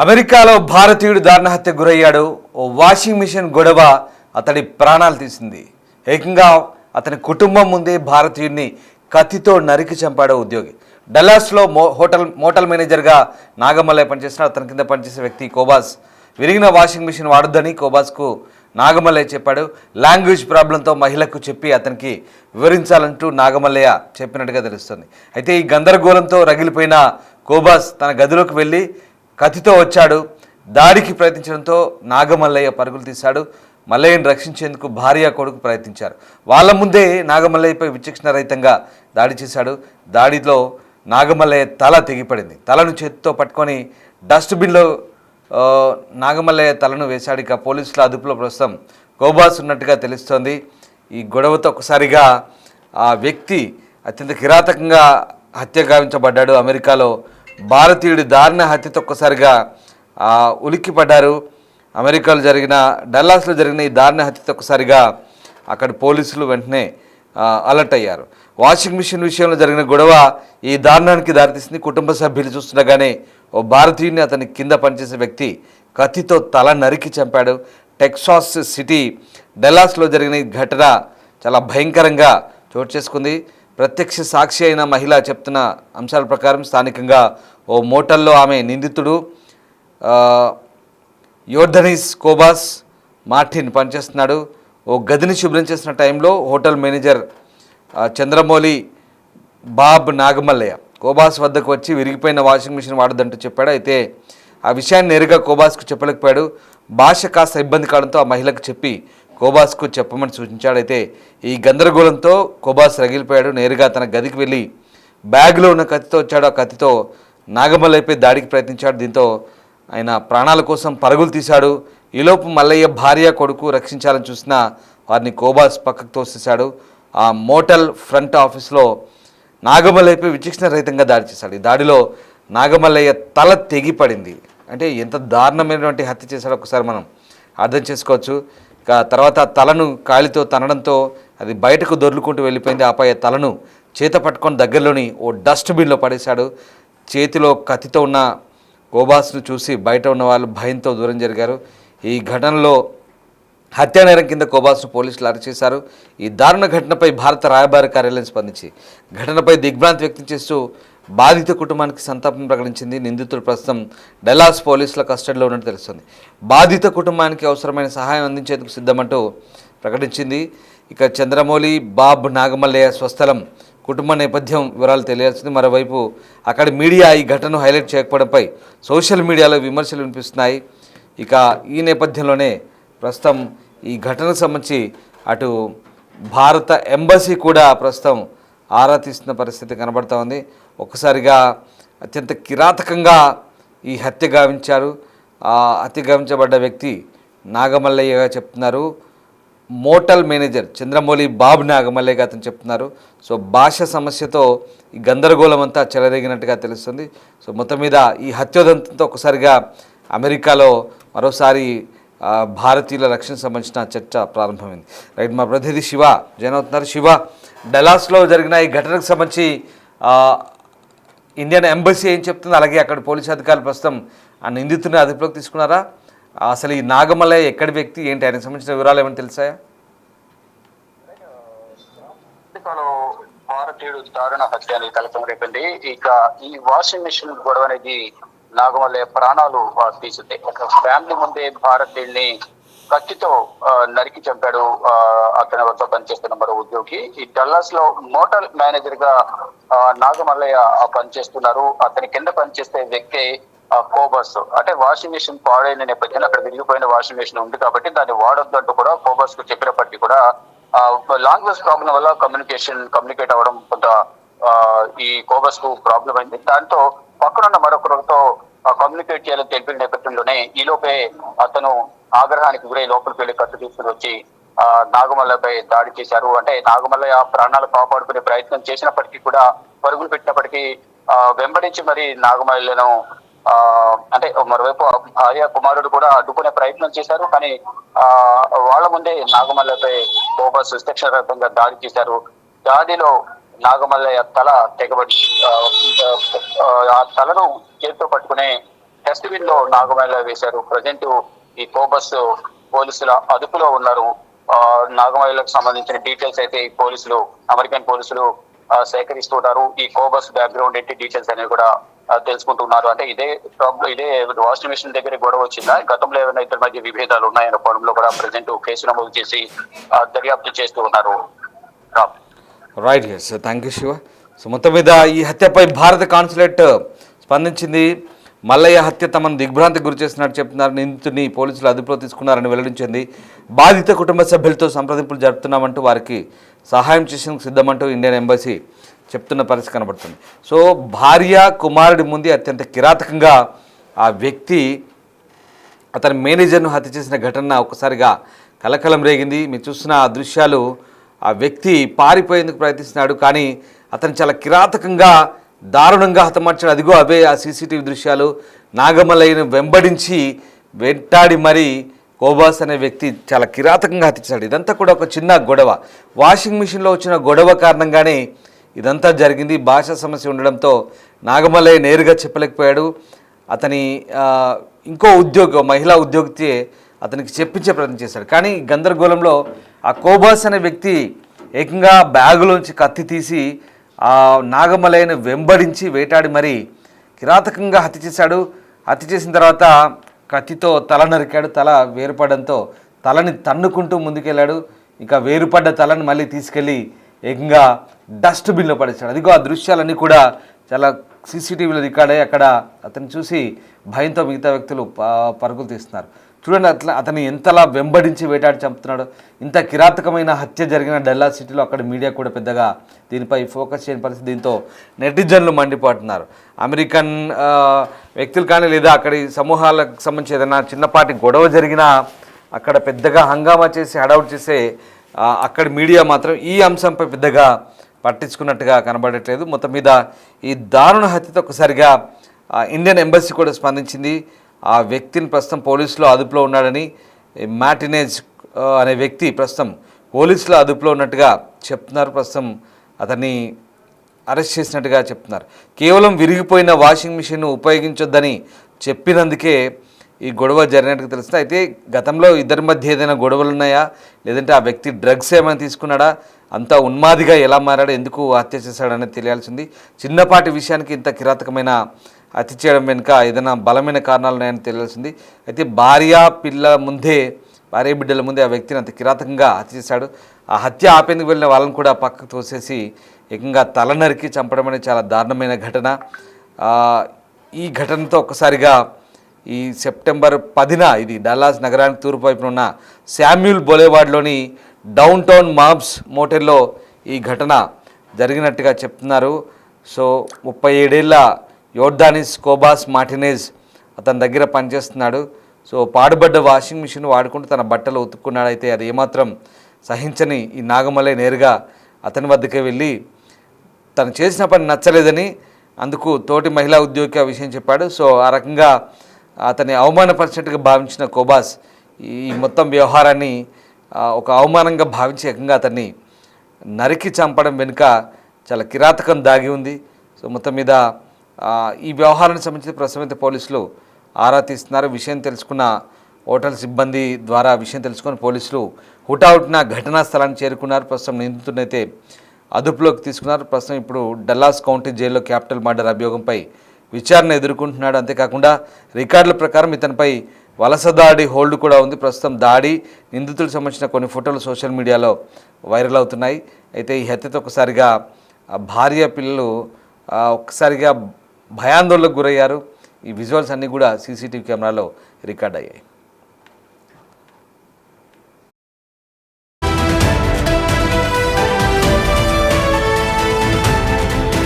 అమెరికాలో భారతీయుడు దారుణ హత్య గురయ్యాడు. ఓ వాషింగ్ మిషన్ గొడవ అతడి ప్రాణాలు తీసింది. ఏకంగా అతని కుటుంబం ముందే భారతీయుడిని కత్తితో నరికి చంపాడు ఉద్యోగి. డల్లాస్లో మోటల్ మేనేజర్గా నాగమల్లయ్య పనిచేసిన అతని కింద పనిచేసే వ్యక్తి కోబాస్ విరిగిన వాషింగ్ మిషన్ వాడొద్దని కోబాస్కు నాగమల్లయ్య చెప్పాడు. లాంగ్వేజ్ ప్రాబ్లంతో మహిళకు చెప్పి అతనికి వివరించాలంటూ నాగమల్లయ్య చెప్పినట్టుగా తెలుస్తుంది. అయితే ఈ గందరగోళంతో రగిలిపోయిన కోబాస్ తన గదిలోకి వెళ్ళి కత్తితో వచ్చాడు. దాడికి ప్రయత్నించడంతో నాగమల్లయ్య పరుగులు తీశాడు. మల్లయ్యను రక్షించేందుకు భార్య కొడుకు ప్రయత్నించారు. వాళ్ళ ముందే నాగమల్లయ్యపై విచక్షణ రహితంగా దాడి చేశాడు. దాడిలో నాగమల్లయ్య తల తెగిపడింది. తలను చేతితో పట్టుకొని డస్ట్బిన్లో నాగమల్లయ్య తలను వేశాడు. ఇక పోలీసుల అదుపులో ప్రస్తుతం కోబాస్ ఉన్నట్టుగా తెలుస్తోంది. ఈ గొడవతో ఒకసారిగా ఆ వ్యక్తి అత్యంత కిరాతకంగా హత్య గావించబడ్డాడు. అమెరికాలో భారతీయుడి దారుణ హత్యతో ఒక్కసారిగా ఉలిక్కిపడ్డారు. అమెరికాలో జరిగిన డల్లాస్లో జరిగిన ఈ దారుణ హత్యతో ఒక్కసారిగా అక్కడ పోలీసులు వెంటనే అలర్ట్ అయ్యారు. వాషింగ్ మిషన్ విషయంలో జరిగిన గొడవ ఈ దారుణానికి దారితీసింది. కుటుంబ సభ్యులు చూస్తుండగానే ఓ భారతీయుడిని అతని కింద పనిచేసే వ్యక్తి కత్తితో తల నరికి చంపాడు. టెక్సాస్ సిటీ డల్లాస్లో జరిగిన ఈ ఘటన చాలా భయంకరంగా చోటు చేసుకుంది. ప్రత్యక్ష సాక్షి అయిన మహిళ చెప్తున్న అంశాల ప్రకారం స్థానికంగా ఓ మోటల్లో ఆమె నిందితుడు యోర్ధనీస్ కోబాస్ మార్టిన్ పనిచేస్తున్నాడు. ఓ గదిని శుభ్రం చేసిన టైంలో hotel manager Chandramouli Bob Nagamallaiah Cobos వద్దకు వచ్చి విరిగిపోయిన వాషింగ్ మిషన్ వాడొద్దంటూ చెప్పాడు. అయితే ఆ విషయాన్ని నేరుగా కోబాస్కు చెప్పలేకపోయాడు. భాష కాస్త ఇబ్బంది కావడంతో ఆ మహిళకు చెప్పి కోబాస్కు చెప్పమని సూచించాడు. అయితే ఈ గందరగోళంతో కోబాస్ రగిలిపోయాడు. నేరుగా తన గదికి వెళ్ళి బ్యాగ్లో ఉన్న కత్తితో వచ్చాడు. ఆ కత్తితో నాగమల్లయ్యపై దాడికి ప్రయత్నించాడు. దీంతో ఆయన ప్రాణాల కోసం పరుగులు తీశాడు. ఈలోపు మల్లయ్య భార్య కొడుకు రక్షించాలని చూసినా వారిని కోబాస్ పక్కకు తోసేశాడు. ఆ మోటల్ ఫ్రంట్ ఆఫీస్లో నాగమల్లయ్యపై విచక్షణ రహితంగా దాడి చేశాడు. ఈ దాడిలో నాగమల్లయ్య తల తెగిపడింది. అంటే ఎంత దారుణమైనటువంటి హత్య చేశాడో ఒకసారి మనం అర్థం చేసుకోవచ్చు. ఇక తర్వాత తలను కాలితో తనడంతో అది బయటకు దొర్లుకుంటూ వెళ్ళిపోయింది. ఆపై తలను చేత పట్టుకొని దగ్గరలోని ఓ డస్ట్బిన్లో పడేశాడు. చేతిలో కత్తితో ఉన్న కోబాస్ను చూసి బయట ఉన్న వాళ్ళు భయంతో దూరం జరిగారు. ఈ ఘటనలో హత్యానేరం కింద కోబాస్ను పోలీసులు అరెస్ట్ చేశారు. ఈ దారుణ ఘటనపై భారత రాయబార కార్యాలయం స్పందించి ఘటనపై దిగ్భ్రాంతి వ్యక్తం చేస్తూ బాధిత కుటుంబానికి సంతాపం ప్రకటించింది. నిందితుడు ప్రస్తుతం డల్లాస్ పోలీసుల కస్టడీలో ఉన్నట్టు తెలుస్తుంది. బాధిత కుటుంబానికి అవసరమైన సహాయం అందించేందుకు సిద్ధమంటూ ప్రకటించింది. ఇక చంద్రమౌళి బాబ్ నాగమల్లయ్య స్వస్థలం కుటుంబ నేపథ్యం వివరాలు తెలియాల్సింది. మరోవైపు అక్కడ మీడియా ఈ ఘటనను హైలైట్ చేయకపోవడంపై సోషల్ మీడియాలో విమర్శలు వినిపిస్తున్నాయి. ఇక ఈ నేపథ్యంలోనే ప్రస్తుతం ఈ ఘటనకు సంబంధించి అటు భారత ఎంబసీ కూడా ప్రస్తుతం ఆరా తీస్తున్న పరిస్థితి కనబడుతూ ఉంది. ఒక్కసారిగా అత్యంత కిరాతకంగా ఈ హత్య గావించారు. ఆ హత్య గావించబడ్డ వ్యక్తి నాగమల్లయ్యగా చెప్తున్నారు. మోటల్ మేనేజర్ చంద్రమౌళి బాబు నాగమల్లయ్యగా అతను చెప్తున్నారు. సో భాష సమస్యతో ఈ గందరగోళం అంతా చెలరేగినట్టుగా తెలుస్తుంది. సో మొత్తం మీద ఈ హత్యోదంతంతో ఒకసారిగా అమెరికాలో మరోసారి భారతీయుల రక్షణ సంబంధించిన చర్చ ప్రారంభమైంది. రైట్, మా ప్రతినిధి శివ జాయిన్ అవుతున్నారు. శివ, డల్లాస్లో జరిగిన ఈ ఘటనకు సంబంధించి ఇండియన్ ఎంబసీ ఏం చెప్తుంది, అలాగే అక్కడ పోలీసు అధికారులు ప్రస్తుతం ఆ నిందితుని అదుపులోకి తీసుకున్నారా? అసలు ఈ నాగమల్లయ్య ఎక్కడి వ్యక్తి, ఏంటి, ఆయనకు సంబంధించిన వివరాలు ఏమైనా తెలుసాయా? భారతీయుడు దారుణ హత్య అనేది కలకం రేపింది. ఇక ఈ వాషింగ్ మిషన్ గొడవ అనేది నాగమల్లయ్య ప్రాణాలు తీసింది. ఒక ఫ్యామిలీ ముందే భారతీయుల్ని కత్తితో నరికి చంపాడు అతని వద్ద పనిచేస్తున్న మరో ఉద్యోగి. ఈ డల్లాస్ లో మోటల్ మేనేజర్ గా నాగమల్లయ్య పనిచేస్తున్నారు. అతని కింద పనిచేసే వ్యక్తి కోబాస్. అంటే వాషింగ్ మిషన్ పాడైన నేపథ్యంలో అక్కడ విరిగిపోయిన వాషింగ్ మిషన్ ఉంది కాబట్టి దాన్ని వాడొద్దు అంటూ కూడా కోబాస్ కు చెప్పినప్పటికీ కూడా లాంగ్వేజ్ ప్రాబ్లం వల్ల కమ్యూనికేట్ అవ్వడం కొంత ఈ కోబాస్ కు ప్రాబ్లం అయింది. దాంతో పక్కనున్న మరొకరితో కమ్యూనికేట్ చేయాలని తెలిపిన నేపథ్యంలోనే ఈలోపే అతను ఆగ్రహానికి గురై లోపలికి వెళ్లి కత్తి తీసుకుని వచ్చి నాగమల్లపై దాడి చేశారు. అంటే నాగమల్లయ్య ప్రాణాలు కాపాడుకునే ప్రయత్నం చేసినప్పటికీ కూడా, పరుగులు పెట్టినప్పటికీ వెంబడించి మరి నాగమల్లయ్యను అంటే మరోవైపు భార్య కుమారుడు కూడా అడ్డుకునే ప్రయత్నం చేశారు. కానీ వాళ్ళ ముందే నాగమల్లపై కోబాస్ విచక్షణరహితంగా దాడి చేశారు. దాడిలో నాగమల్లయ్య తల తెగబడి ఆ తలను చేతితో పట్టుకునే డస్ట్బిన్ లో నాగమల్ల వేశారు. ప్రజెంట్ ఈ కోబస్ పోలీసుల అదుపులో ఉన్నారు. నాగమల్లకు సంబంధించిన డీటెయిల్స్ అయితే ఈ పోలీసులు, అమెరికన్ పోలీసులు సేకరిస్తున్నారు. ఈ కోబస్ బ్యాక్గ్రౌండ్ ఏంటి, డీటెయిల్స్ అనేవి కూడా తెలుసుకుంటున్నారు. అంటే ఇదే వాషింగ్ మిషన్ దగ్గర గొడవ వచ్చిందా, గతంలో ఏమైనా ఇద్దరి మధ్య విభేదాలు ఉన్నాయన్న కోణంలో కూడా ప్రజెంట్ కేసు నమోదు చేసి దర్యాప్తు చేస్తూ ఉన్నారు. Right, yes, thank you Shiva. So మొత్తం మీద ఈ హత్యపై భారత కాన్సులేట్ స్పందించింది. మల్లయ్య హత్య తమను దిగ్భ్రాంతికి గురి చేస్తున్నట్టు చెప్తున్నారు. నిందితుడిని పోలీసులు అదుపులో తీసుకున్నారని వెల్లడించింది. బాధిత కుటుంబ సభ్యులతో సంప్రదింపులు జరుపుతున్నామంటూ వారికి సహాయం చేసేందుకు సిద్ధమంటూ ఇండియన్ ఎంబసీ చెప్తున్న పరిస్థితి కనబడుతుంది. సో భార్య కుమారుడి ముందు అత్యంత కిరాతకంగా ఆ వ్యక్తి అతని మేనేజర్ను హత్య చేసిన ఘటన ఒక్కసారిగా కలకలం రేగింది. మీరు చూస్తున్న ఆ దృశ్యాలు, ఆ వ్యక్తి పారిపోయేందుకు ప్రయత్నిస్తున్నాడు, కానీ అతను చాలా కిరాతకంగా దారుణంగా హతమార్చాడు. అదిగో అవే ఆ సీసీటీవీ దృశ్యాలు. నాగమల్లయ్యను వెంటాడి మరి కోబాస్ అనే వ్యక్తి చాలా కిరాతకంగా హత్యించాడు. ఇదంతా కూడా ఒక చిన్న గొడవ, వాషింగ్ మిషన్లో వచ్చిన గొడవ కారణంగానే ఇదంతా జరిగింది. భాషా సమస్య ఉండడంతో నాగమల్లయ్య నేరుగా చెప్పలేకపోయాడు. అతని ఇంకో మహిళా ఉద్యోగితే అతనికి చెప్పించే ప్రయత్నం చేశాడు. కానీ గందరగోళంలో ఆ కోబాస్ అనే వ్యక్తి ఏకంగా బ్యాగులోంచి కత్తి తీసి ఆ నాగమల్లయ్యను వెంబడించి వేటాడి మరి కిరాతకంగా హత్య చేశాడు. హత్య చేసిన తర్వాత కత్తితో తల నరికాడు. తల వేరుపడడంతో తలని తన్నుకుంటూ ముందుకెళ్ళాడు. ఇంకా వేరుపడ్డ తలని మళ్ళీ తీసుకెళ్ళి ఏకంగా డస్ట్బిన్లో పడేశాడు. అదిగో ఆ దృశ్యాలన్నీ కూడా చాలా సీసీటీవీలో రికార్డ్ అయ్యి అక్కడ అతను చూసి భయంతో మిగతా వ్యక్తులు పరుగులు తీస్తున్నారు. చూడండి అతన్ని ఎంతలా వెంబడించి వేటాడి చంపుతున్నాడు. ఇంత కిరాతకమైన హత్య జరిగిన డల్లాస్ సిటీలో అక్కడ మీడియా కూడా పెద్దగా దీనిపై ఫోకస్ చేయని పరిస్థితి. దీంతో నెటిజన్లు మండిపోతున్నారు. అమెరికన్ వ్యక్తులు కానీ లేదా అక్కడి సమూహాలకు సంబంధించి ఏదైనా చిన్నపాటి గొడవ జరిగినా అక్కడ పెద్దగా హంగామా చేసి హడావుట్ చేసే అక్కడి మీడియా మాత్రం ఈ అంశంపై పెద్దగా పట్టించుకున్నట్టుగా కనబడట్లేదు. మొత్తం మీద ఈ దారుణ హత్యతో ఒకసారిగా ఇండియన్ ఎంబసీ కూడా స్పందించింది. ఆ వ్యక్తిని ప్రస్తుతం పోలీసులో అదుపులో ఉన్నాడని, మార్టినేజ్ అనే వ్యక్తి ప్రస్తుతం పోలీసులో అదుపులో ఉన్నట్టుగా చెప్తున్నారు. ప్రస్తుతం అతన్ని అరెస్ట్ చేసినట్టుగా చెప్తున్నారు. కేవలం విరిగిపోయిన వాషింగ్ మిషన్ను ఉపయోగించొద్దని చెప్పినందుకే ఈ గొడవ జరిగినట్టుగా తెలుస్తుంది. అయితే గతంలో ఇద్దరి మధ్య ఏదైనా గొడవలు ఉన్నాయా, లేదంటే ఆ వ్యక్తి డ్రగ్స్ ఏమైనా తీసుకున్నాడా, అంత ఉన్మాదిగా ఎలా మారాడో, ఎందుకు హత్య చేశాడనేది తెలియాల్సింది. చిన్నపాటి విషయానికి ఇంత కిరాతకమైన హత్య చేయడం వెనుక ఏదైనా బలమైన కారణాలు ఉన్నాయని తెలియాల్సింది. అయితే భార్య బిడ్డల ముందే ఆ వ్యక్తిని అంత కిరాతకంగా హత్య చేశాడు. ఆ హత్య ఆపేందుకు వెళ్ళిన వాళ్ళని కూడా పక్కకు తోసేసి ఏకంగా తల నరికి చంపడం అనేది చాలా దారుణమైన ఘటన. ఈ ఘటనతో ఒక్కసారిగా ఈ సెప్టెంబర్ 10న ఇది డల్లాస్ నగరానికి తూర్పు వైపున ఉన్న శామ్యూల్ బొలేవార్డ్లోని డౌన్ టౌన్ మాబ్స్ మోటెల్లో ఈ ఘటన జరిగినట్టుగా చెప్తున్నారు. సో 37 ఏళ్ల యోర్దానిస్ కోబాస్ మార్టినేజ్ అతని దగ్గర పనిచేస్తున్నాడు. సో పాడుబడ్డ వాషింగ్ మిషన్ వాడుకుంటూ తన బట్టలు ఉతుక్కున్నాడు. అయితే అది ఏమాత్రం సహించని ఈ నాగమల్లయ్య నేరుగా అతని వద్దకే వెళ్ళి తను చేసిన పని నచ్చలేదని అందుకు తోటి మహిళా ఉద్యోగికి ఆ విషయం చెప్పాడు. సో ఆ రకంగా అతన్ని అవమానపరిచినట్టుగా భావించిన కోబాస్ ఈ మొత్తం వ్యవహారాన్ని ఒక అవమానంగా భావించి ఏకంగా అతన్ని నరికి చంపడం వెనుక చాలా కిరాతకం దాగి ఉంది. సో మొత్తం మీద ఈ వ్యవహారానికి సంబంధించి ప్రస్తుతం పోలీసులు ఆరా తీస్తున్నారు. విషయం తెలుసుకున్న హోటల్ సిబ్బంది ద్వారా విషయం తెలుసుకొని పోలీసులు హుటాహుటిన ఘటనా స్థలాన్ని చేరుకున్నారు. ప్రస్తుతం నిందితుడినైతే అదుపులోకి తీసుకున్నారు. ప్రస్తుతం ఇప్పుడు డల్లాస్ కౌంటీ జైల్లో క్యాపిటల్ మర్డర్ అభియోగంపై విచారణ ఎదుర్కొంటున్నాడు. అంతేకాకుండా రికార్డుల ప్రకారం ఇతనిపై వలస దాడి హోల్డ్ కూడా ఉంది. ప్రస్తుతం దాడి నిందితులకు సంబంధించిన కొన్ని ఫోటోలు సోషల్ మీడియాలో వైరల్ అవుతున్నాయి. అయితే ఈ హత్యతో ఒకసారిగా భార్య పిల్లలు ఒక్కసారిగా భయాందోళనకు గురయ్యారు. ఈ విజువల్స్ అన్నీ కూడా సీసీటీవీ కెమెరాలో రికార్డ్ అయ్యాయి.